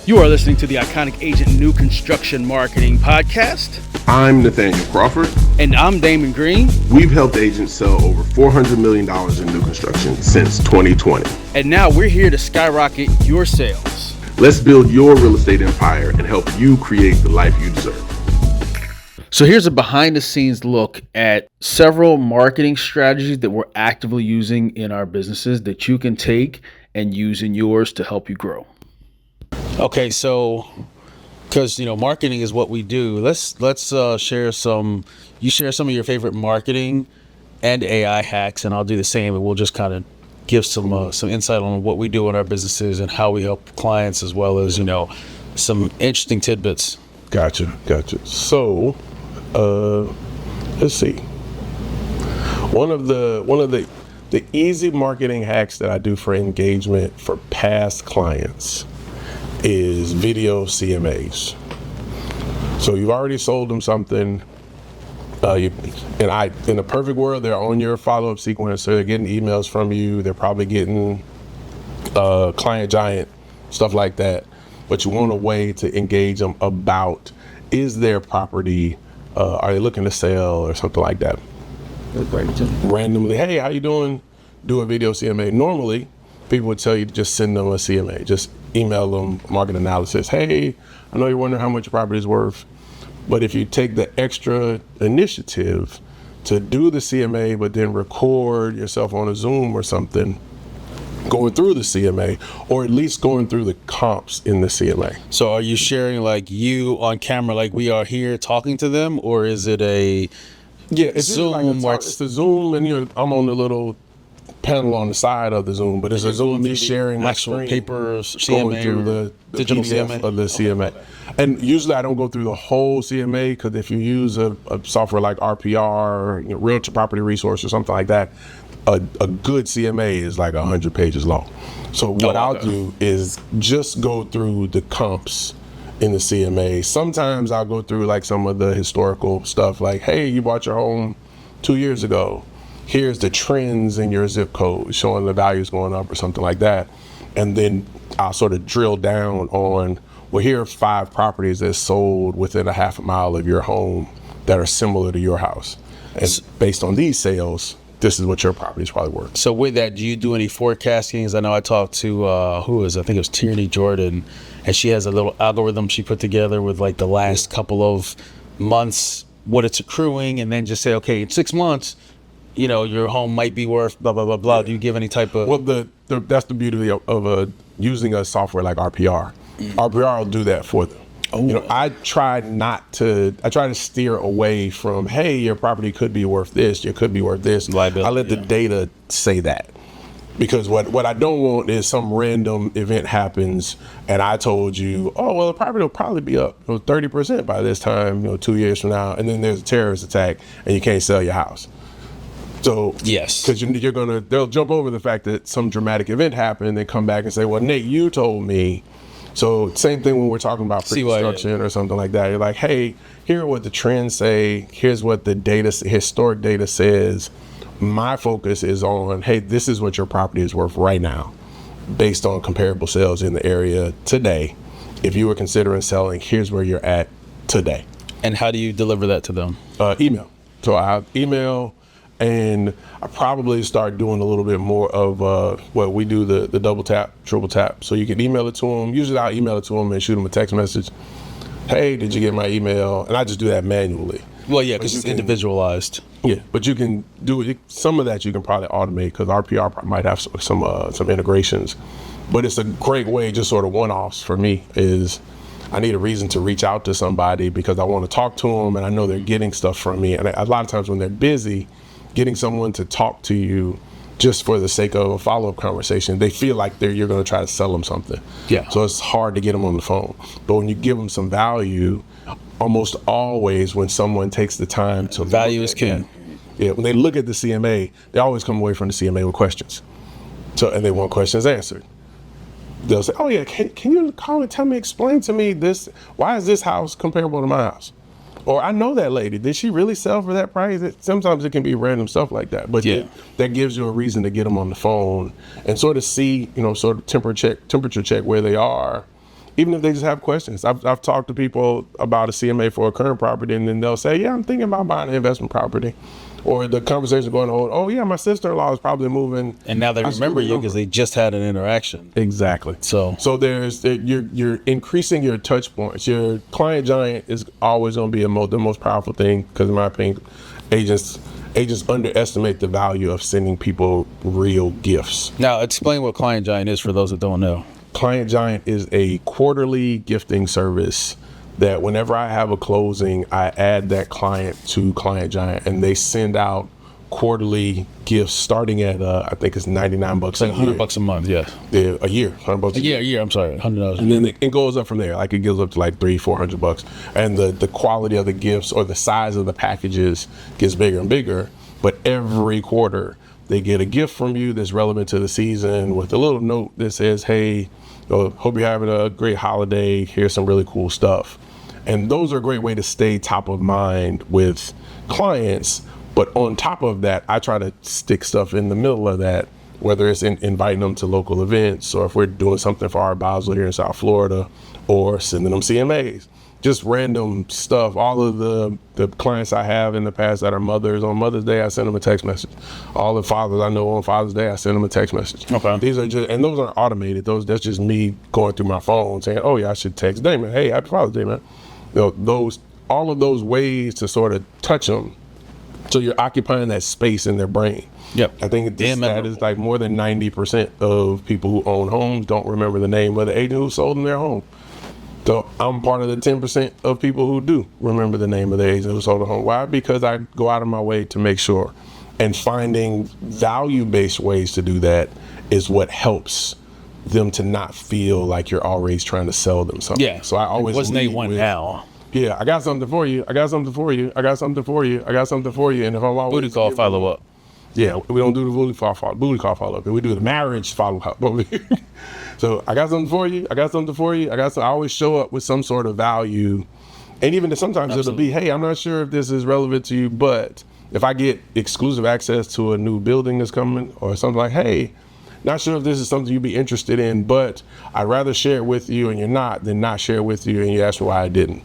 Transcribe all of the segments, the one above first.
You are listening to the Iconic Agent New Construction Marketing Podcast. I'm Nathaniel Crawford. And I'm Damon Green. We've helped agents sell over $400 million in new construction since 2020. And now we're here to skyrocket your sales. Let's build your real estate empire and help you create the life you deserve. So here's a behind the scenes look at several marketing strategies that we're actively using in our businesses that you can take and use in yours to help you grow. Okay, so because marketing is what we do, let's share some. You share some of your favorite marketing and AI hacks, and I'll do the same. And we'll just kind of give some insight on what we do in our businesses and how we help clients, as well as some interesting tidbits. Gotcha. So, let's see. One of the easy marketing hacks that I do for engagement for past clients is video CMAs. So you've already sold them something. In the perfect world, they're on your follow-up sequence, so they're getting emails from you. They're probably getting client giant, stuff like that. But you want a way to engage them about, is their property, are they looking to sell or something like that? Randomly, hey, how you doing? Do a video CMA. Normally, people would tell you to just send them a CMA. Just email them market analysis. Hey, I know you're wondering how much your property is worth, but if you take the extra initiative to do the CMA, but then record yourself on a Zoom or something, going through the CMA, or at least going through the comps in the CMA. So are you sharing like you on camera, like we are here talking to them, or is it a it's Zoom? It's a Zoom, and I'm on the little panel on the side of the Zoom, but it's a Zoom me sharing my actual screen, paper CMA, going through the digital PDF CMA of the CMA. And usually I don't go through the whole CMA, because if you use a software like RPR, Realtor Property Resource or something like that, a good CMA is like 100 pages long. So what I'll do is just go through the comps in the CMA. Sometimes I'll go through like some of the historical stuff, like, hey, you bought your home 2 years ago. Here's the trends in your zip code showing the values going up or something like that. And then I'll sort of drill down on, well, here are 5 properties that sold within a half a mile of your home that are similar to your house. And based on these sales, this is what your property is probably worth. So with that, do you do any forecasting? I know I talked to, I think it was Tierney Jordan, and she has a little algorithm she put together with like the last couple of months, what it's accruing, and then just say, okay, in 6 months, your home might be worth blah, blah, blah, blah. Do you give any type of... Well, that's the beauty of using a software like RPR. RPR will do that for them. I try to steer away from, hey, your property could be worth this, it could be worth this. Liability, I let the data say that. Because what I don't want is some random event happens and I told you, oh, well, the property will probably be up 30% by this time, 2 years from now, and then there's a terrorist attack and you can't sell your house. So yes, because they'll jump over the fact that some dramatic event happened and they come back and say, well, Nate, you told me. So same thing when we're talking about pre-construction or something like that. You're like, hey, here are what the trends say. Here's what the historic data says. My focus is on, hey, this is what your property is worth right now, based on comparable sales in the area today. If you were considering selling, here's where you're at today. And how do you deliver that to them? Email. So I email. And I probably start doing a little bit more of what we do, the double tap, triple tap. So you can email it to them. Usually I'll email it to them and shoot them a text message. Hey, did you get my email? And I just do that manually. Well, yeah, because it's individualized. Yeah, but you can do it. Some of that you can probably automate, because RPR might have some integrations. But it's a great way, just sort of one-offs for me, is I need a reason to reach out to somebody because I want to talk to them and I know they're getting stuff from me. And a lot of times when they're busy, getting someone to talk to you just for the sake of a follow-up conversation, they feel like you're going to try to sell them something. Yeah. So it's hard to get them on the phone. But when you give them some value, almost always when someone takes the time to value is king. Yeah, when they look at the CMA, they always come away from the CMA with questions. And they want questions answered. They'll say, oh yeah, can you call and explain to me this, why is this house comparable to my house? Or I know that lady. Did she really sell for that price? Sometimes it can be random stuff like that. But yeah, that gives you a reason to get them on the phone and sort of see, sort of temperature check where they are. even if they just have questions. I've talked to people about a CMA for a current property, and then they'll say, yeah, I'm thinking about buying an investment property. Or the conversation going on, oh yeah, my sister-in-law is probably moving. And now they remember you because they just had an interaction. Exactly. So you're increasing your touch points. Your client giant is always going to be the most powerful thing, because in my opinion, agents underestimate the value of sending people real gifts. Now, explain what Client Giant is for those that don't know. Client Giant is a quarterly gifting service that whenever I have a closing, I add that client to Client Giant, and they send out quarterly gifts starting at I think it's $99 It's like $100 a month, yes. Yeah, a year, $100 a year. I'm sorry, $100. And then it goes up from there. Like it goes up to like $300-$400, and the quality of the gifts or the size of the packages gets bigger and bigger. But every quarter they get a gift from you that's relevant to the season, with a little note that says, "Hey, hope you're having a great holiday. Here's some really cool stuff." And those are a great way to stay top of mind with clients. But on top of that, I try to stick stuff in the middle of that, whether it's inviting them to local events, or if we're doing something for Art Basel here in South Florida, or sending them CMAs. Just random stuff. All of the clients I have in the past that are mothers, on Mother's Day, I send them a text message. All the fathers I know on Father's Day, I send them a text message. Okay. These are just, and those aren't automated. That's just me going through my phone saying, oh yeah, I should text Damon. Hey, happy Father's Day, man. All of those ways to sort of touch them. So you're occupying that space in their brain. Yep. I think that is like more than 90% of people who own homes don't remember the name of the agent who sold them their home. So I'm part of the 10% of people who do remember the name of the agent who sold a home. Why? Because I go out of my way to make sure. And finding value-based ways to do that is what helps them to not feel like you're always trying to sell them something. Yeah. So I always what's they want now? Yeah, I got something for you. I got something for you. I got something for you. I got something for you. And if I'm always Booty call follow up. Yeah, we don't do the booty call follow up. We do the marriage follow up over here. So I got something for you. I got something for you. I always show up with some sort of value. And even sometimes it'll be, hey, I'm not sure if this is relevant to you, but if I get exclusive access to a new building that's coming, or something like, hey, not sure if this is something you'd be interested in, but I'd rather share it with you and you're not than not share it with you and you ask me why I didn't.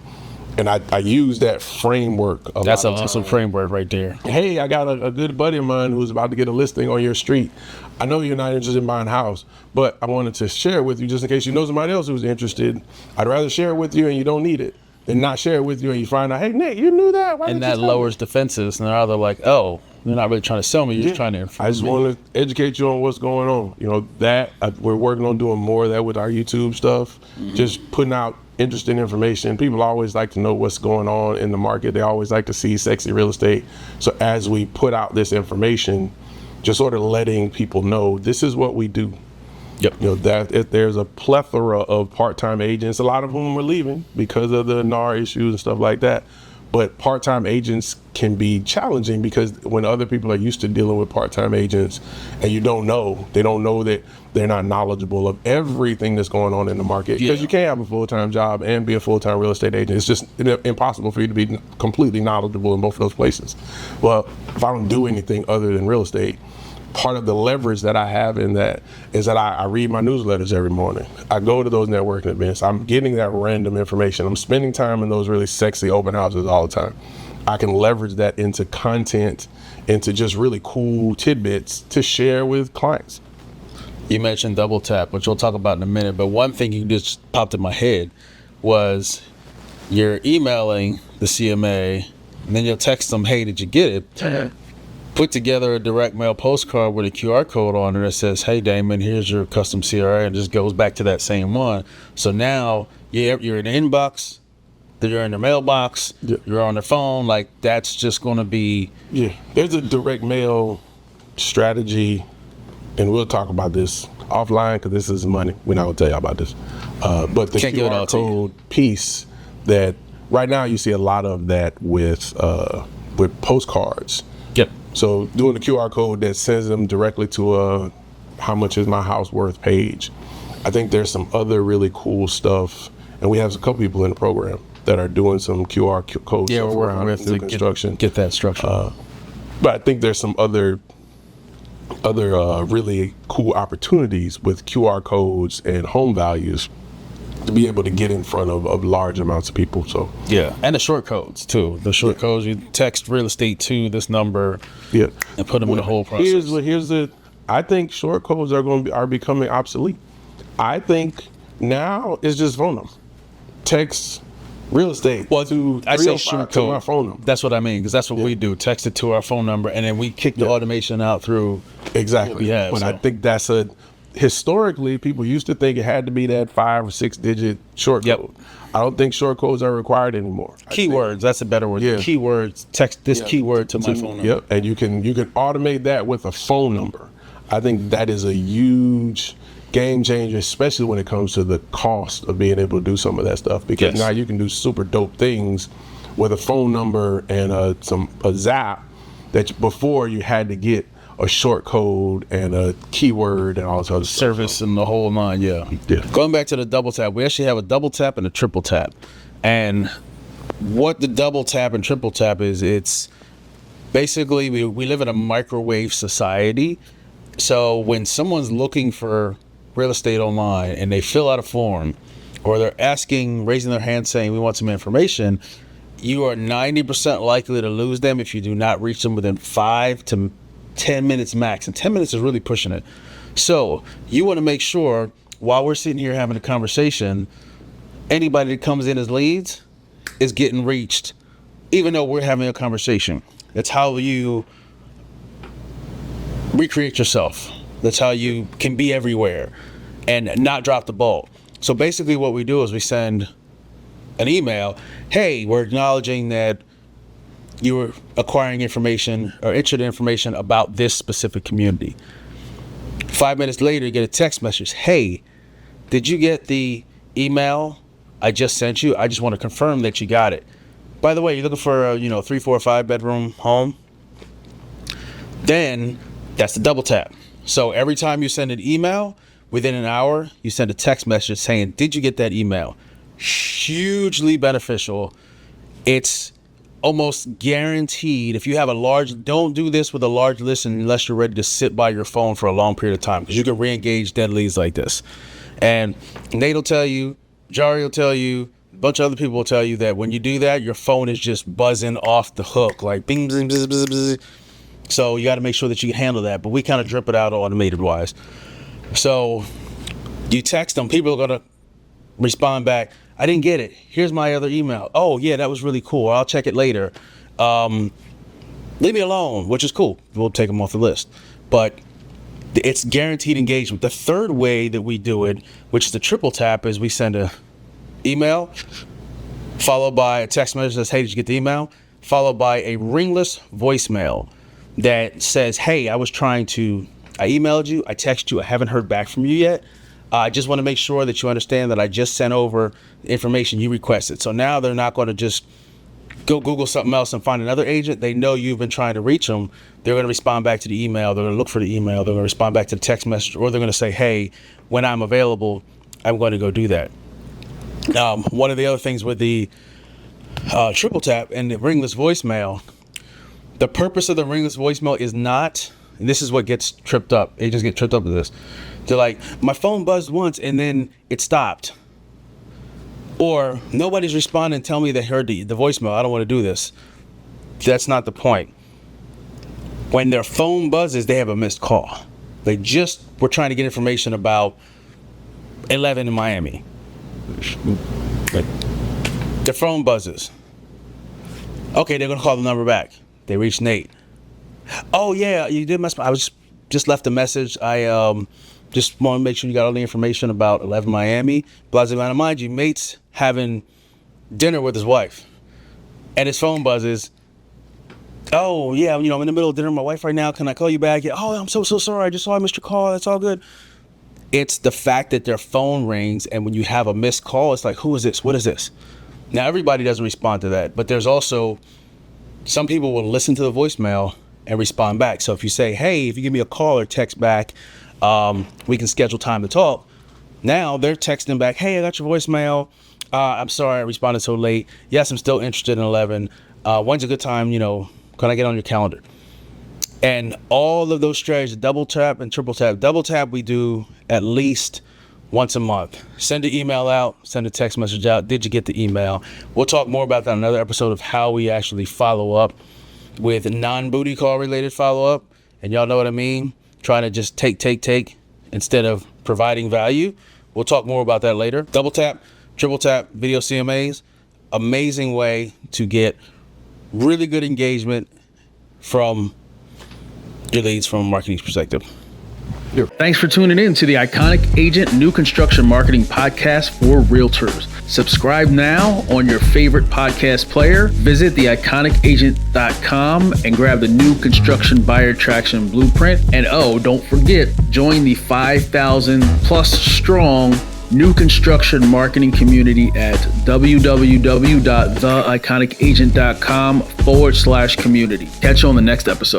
And I use that framework. That's an awesome framework right there. Hey, I got a good buddy of mine who's about to get a listing on your street. I know you're not interested in buying a house, but I wanted to share it with you just in case you know somebody else who's interested. I'd rather share it with you and you don't need it than not share it with you and you find out, hey, Nick, you knew that. Why and that lowers defenses. And they're either like, oh, they're not really trying to sell me. You're just trying to inform me. I just want to educate you on what's going on. You know, we're working on doing more of that with our YouTube stuff. Mm-hmm. Just putting out interesting information. People always like to know what's going on in the market. They always like to see sexy real estate. So as we put out this information, just sort of letting people know this is what we do. Yep. You know, that there's a plethora of part-time agents, a lot of whom are leaving because of the NAR issues and stuff like that. But part-time agents can be challenging because when other people are used to dealing with part-time agents and they don't know that they're not knowledgeable of everything that's going on in the market. Because you can't have a full-time job and be a full-time real estate agent. It's just impossible for you to be completely knowledgeable in both of those places. Well, if I don't do anything other than real estate, part of the leverage that I have in that is that I read my newsletters every morning. I go to those networking events. I'm getting that random information. I'm spending time in those really sexy open houses all the time. I can leverage that into content, into just really cool tidbits to share with clients. You mentioned double tap, which we'll talk about in a minute, but one thing you just popped in my head was you're emailing the CMA and then you'll text them, hey, did you get it? Put together a direct mail postcard with a QR code on it that says, hey, Damon, here's your custom CRA, and just goes back to that same one. So now you're in the inbox, you're in the mailbox, you're on the phone. Like, that's just going to be... Yeah, there's a direct mail strategy, and we'll talk about this offline because this is money. We're not going to tell you about this. But the QR code piece that right now you see a lot of that with postcards. Yep. So doing the QR code that sends them directly to a how much is my house worth page. I think there's some other really cool stuff, and we have a couple people in the program that are doing some QR code stuff around new construction. Get that structure. But I think there's some other really cool opportunities with QR codes and home values to be able to get in front of large amounts of people. So Yeah, and the short codes too. The short codes, you text real estate to this number, yeah, and put them in the whole process. I think short codes are becoming obsolete. I think now it's just phone number, text, real estate. Well, I say 305 short to code. my phone number. That's what I mean, because that's what we do. Text it to our phone number, and then we kick the automation out through. Exactly. Yeah, but so- I think historically, people used to think it had to be that 5 or 6 digit short Yep. code. I don't think short codes are required anymore. Keywords, that's a better word. Yeah. Keywords, text this keyword to my phone number. Yep, and you can automate that with a phone number. I think that is a huge game changer, especially when it comes to the cost of being able to do some of that stuff. Because Yes. now you can do super dope things with a phone number and a zap that before you had to get a short code and a keyword and all this other stuff. Service and the whole nine, yeah. Yeah. Going back to the double tap, we actually have a double tap and a triple tap. And what the double tap and triple tap is, it's basically we live in a microwave society. So when someone's looking for real estate online and they fill out a form, or they're raising their hand saying we want some information, you are 90% likely to lose them if you do not reach them within 5 to 10 minutes max. And 10 minutes is really pushing it. So you want to make sure while we're sitting here having a conversation, anybody that comes in as leads is getting reached, even though we're having a conversation. That's how you recreate yourself. That's how you can be everywhere and not drop the ball. So basically what we do is we send an email. Hey, we're acknowledging that you were acquiring information or interested in information about this specific community. 5 minutes later, you get a text message. Hey, did you get the email I just sent you? I just want to confirm that you got it. By the way, you're looking for a 3, 4, 5 bedroom home? Then that's the double tap. So every time you send an email, within an hour, you send a text message saying, did you get that email? Hugely beneficial. It's almost guaranteed. If you have don't do this with a large list unless you're ready to sit by your phone for a long period of time, because you can re-engage dead leads like this. And Nate will tell you, Jari will tell you, a bunch of other people will tell you that when you do that, your phone is just buzzing off the hook, like bing, bing, bing, bing, bing. So you got to make sure that you can handle that. But we kind of drip it out automated wise. So you text them, people are going to respond back. I didn't get it. Here's my other email. Oh yeah, that was really cool. I'll check it later. Leave me alone, which is cool. We'll take them off the list. But it's guaranteed engagement. The third way that we do it, which is the triple tap, is we send a email followed by a text message that says, hey, did you get the email? Followed by a ringless voicemail that says, hey, I emailed you, I texted you, I haven't heard back from you yet. I just want to make sure that you understand that I just sent over the information you requested. So now they're not going to just go Google something else and find another agent. They know you've been trying to reach them. They're going to respond back to the email. They're going to look for the email. They're going to respond back to the text message, or they're going to say, hey, when I'm available, I'm going to go do that. One of the other things with the triple tap and the ringless voicemail, the purpose of the ringless voicemail is not, and this is what gets tripped up. Agents get tripped up with this. They're like, my phone buzzed once and then it stopped. Or nobody's responding, tell me they heard the voicemail. I don't want to do this. That's not the point. When their phone buzzes, they have a missed call. They just were trying to get information about 11 in Miami. Their phone buzzes. Okay, they're going to call the number back. They reach Nate. Oh yeah, you did mess. I was just left a message. I just want to make sure you got all the information about 11 Miami. Blah, blah, blah. Mind you, Mate's having dinner with his wife, and his phone buzzes. Oh yeah, I'm in the middle of dinner with my wife right now. Can I call you back? Yeah. Oh, I'm so sorry. I just saw I missed your call. That's all good. It's the fact that their phone rings, and when you have a missed call, it's like, who is this? What is this? Now everybody doesn't respond to that, but there's also some people will listen to the voicemail and respond back. So if you say, hey, if you give me a call or text back, we can schedule time to talk. Now they're texting back, hey, I got your voicemail. I'm sorry I responded so late. Yes, I'm still interested in 11. When's a good time? Can I get on your calendar? And all of those strategies, double tap and triple tap. Double tap we do at least once a month. Send an email out, send a text message out. Did you get the email? We'll talk more about that in another episode of how we actually follow up with non-booty call related follow-up. And y'all know what I mean? Trying to just take instead of providing value. We'll talk more about that later. Double tap, triple tap, video CMAs. Amazing way to get really good engagement from your leads from a marketing perspective. Thanks for tuning in to the Iconic Agent New Construction Marketing Podcast for Realtors. Subscribe now on your favorite podcast player. Visit theIconicAgent.com and grab the new construction buyer traction blueprint. And don't forget, join the 5,000 plus strong new construction marketing community at www.theIconicAgent.com/community. Catch you on the next episode.